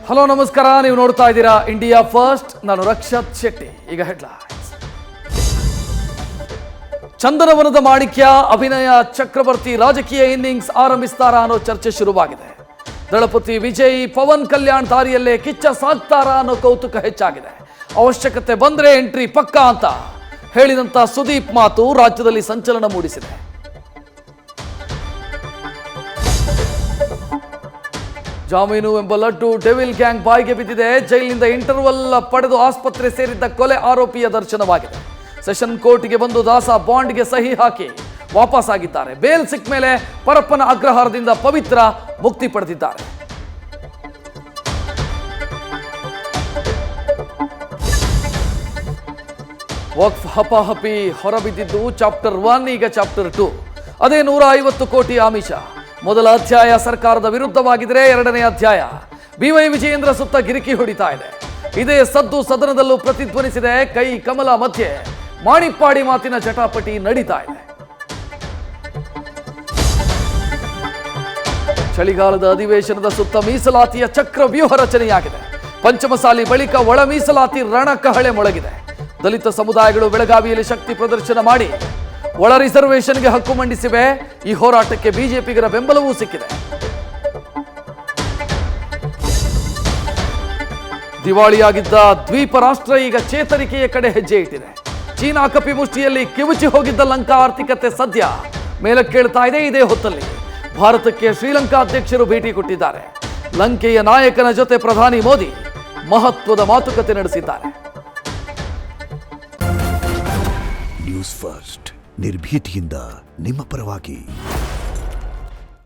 Hello ನಮಸ್ಕಾರ, ನೀವು ನೋಡ್ತಾ ಇದ್ದೀರಾ ಇಂಡಿಯಾ ಫಸ್ಟ್. ನಾನು ರಕ್ಷತ್ ಶೆಟ್ಟಿ. ಈಗ ಹೆಡ್ಲೈನ್ಸ್. ಚಂದನವನದ ಮಾಣಿಕ್ಯ ಅಭಿನಯ ಚಕ್ರವರ್ತಿ ರಾಜಕೀಯ ಇನ್ನಿಂಗ್ಸ್ ಆರಂಭಿಸ್ತಾರಾ ಅನ್ನೋ ಚರ್ಚೆ ಶುರುವಾಗಿದೆ. ದಳಪತಿ ವಿಜಯ್ ಪವನ್ ಕಲ್ಯಾಣ್ ದಾರಿಯಲ್ಲೇ ಕಿಚ್ಚ ಸಾಗ್ತಾರಾ ಅನ್ನೋ ಕೌತುಕ ಹೆಚ್ಚಾಗಿದೆ. ಅವಶ್ಯಕತೆ ಬಂದ್ರೆ ಎಂಟ್ರಿ ಪಕ್ಕಾ ಅಂತ ಹೇಳಿದಂತ ಸುದೀಪ್ ಮಾತು ರಾಜ್ಯದಲ್ಲಿ ಸಂಚಲನ ಮೂಡಿಸಿದೆ. ಜಾಮೀನು ಎಂಬ ಲಡ್ಡು ಡೆವಿಲ್ ಗ್ಯಾಂಗ್ ಬಾಯಿಗೆ ಬಿದ್ದಿದೆ. ಜೈಲಿನಿಂದ ಇಂಟರ್ವಲ್ ಪಡೆದು ಆಸ್ಪತ್ರೆ ಸೇರಿದ್ದ ಕೊಲೆ ಆರೋಪಿಯ ದರ್ಶನವಾಗಿದೆ. ಸೆಷನ್ ಕೋರ್ಟ್ಗೆ ಬಂದು ದಾಸ ಬಾಂಡ್ಗೆ ಸಹಿ ಹಾಕಿ ವಾಪಸ್ ಆಗಿದ್ದಾರೆ. ಬೇಲ್ ಸಿಕ್ಕ ಮೇಲೆ ಪರಪ್ಪನ ಅಗ್ರಹಾರದಿಂದ ಪವಿತ್ರ ಮುಕ್ತಿ ಪಡೆದಿದ್ದಾರೆ. ವಕ್ಫ್ ಹಪಾಹಪಿ ಹೊರಬಿದ್ದಿದ್ದು ಚಾಪ್ಟರ್ 1, ಈಗ ಚಾಪ್ಟರ್ 2. ಅದೇ 150 ಕೋಟಿ ಆಮಿಷ. ಮೊದಲ ಅಧ್ಯಾಯ ಸರ್ಕಾರದ ವಿರುದ್ಧವಾಗಿದ್ರೆ, ಎರಡನೇ ಅಧ್ಯಾಯ ಬಿವೈ ವಿಜಯೇಂದ್ರ ಸುತ್ತ ಗಿರಿಕಿ ಹೊಡಿತಾ ಇದೆ. ಇದೇ ಸದ್ದು ಸದನದಲ್ಲೂ ಪ್ರತಿಧ್ವನಿಸಿದೆ. ಕೈ ಕಮಲ ಮಧ್ಯೆ ಮಾಣಿಪ್ಪಾಡಿ ಮಾತಿನ ಜಟಾಪಟಿ ನಡೀತಾ ಇದೆ. ಚಳಿಗಾಲದ ಅಧಿವೇಶನದ ಸುತ್ತ ಮೀಸಲಾತಿಯ ಚಕ್ರ ವ್ಯೂಹ ರಚನೆಯಾಗಿದೆ. ಪಂಚಮಸಾಲಿ ಬಳಿಕ ಒಳ ಮೀಸಲಾತಿ ರಣಕಹಳೆ ಮೊಳಗಿದೆ. ದಲಿತ ಸಮುದಾಯಗಳು ಬೆಳಗಾವಿಯಲ್ಲಿ ಶಕ್ತಿ ಪ್ರದರ್ಶನ ಮಾಡಿ ಒಳ ರಿಸರ್ವೇಷನ್ಗೆ ಹಕ್ಕು ಮಂಡಿಸಿವೆ. ಈ ಹೋರಾಟಕ್ಕೆ ಬಿಜೆಪಿಗರ ಬೆಂಬಲವೂ ಸಿಕ್ಕಿದೆ. ದಿವಾಳಿಯಾಗಿದ್ದ ದ್ವೀಪ ರಾಷ್ಟ್ರ ಈಗ ಚೇತರಿಕೆಯ ಕಡೆ ಹೆಜ್ಜೆ ಇಟ್ಟಿದೆ. ಚೀನಾ ಕಪಿಮುಷ್ಟಿಯಲ್ಲಿ ಕಿವುಚಿ ಹೋಗಿದ್ದ ಲಂಕಾ ಆರ್ಥಿಕತೆ ಸದ್ಯ ಮೇಲಕ್ಕೇಳ್ತಾ ಇದೆ. ಇದೇ ಹೊತ್ತಲ್ಲಿ ಭಾರತಕ್ಕೆ ಶ್ರೀಲಂಕಾ ಅಧ್ಯಕ್ಷರು ಭೇಟಿ ಕೊಟ್ಟಿದ್ದಾರೆ. ಲಂಕೆಯ ನಾಯಕನ ಜೊತೆ ಪ್ರಧಾನಿ ಮೋದಿ ಮಹತ್ವದ ಮಾತುಕತೆ ನಡೆಸಿದ್ದಾರೆ. ನ್ಯೂಸ್ ಫಸ್ಟ್, ನಿರ್ಭೀತಿಯಿಂದ ನಿಮ್ಮ ಪರವಾಗಿ.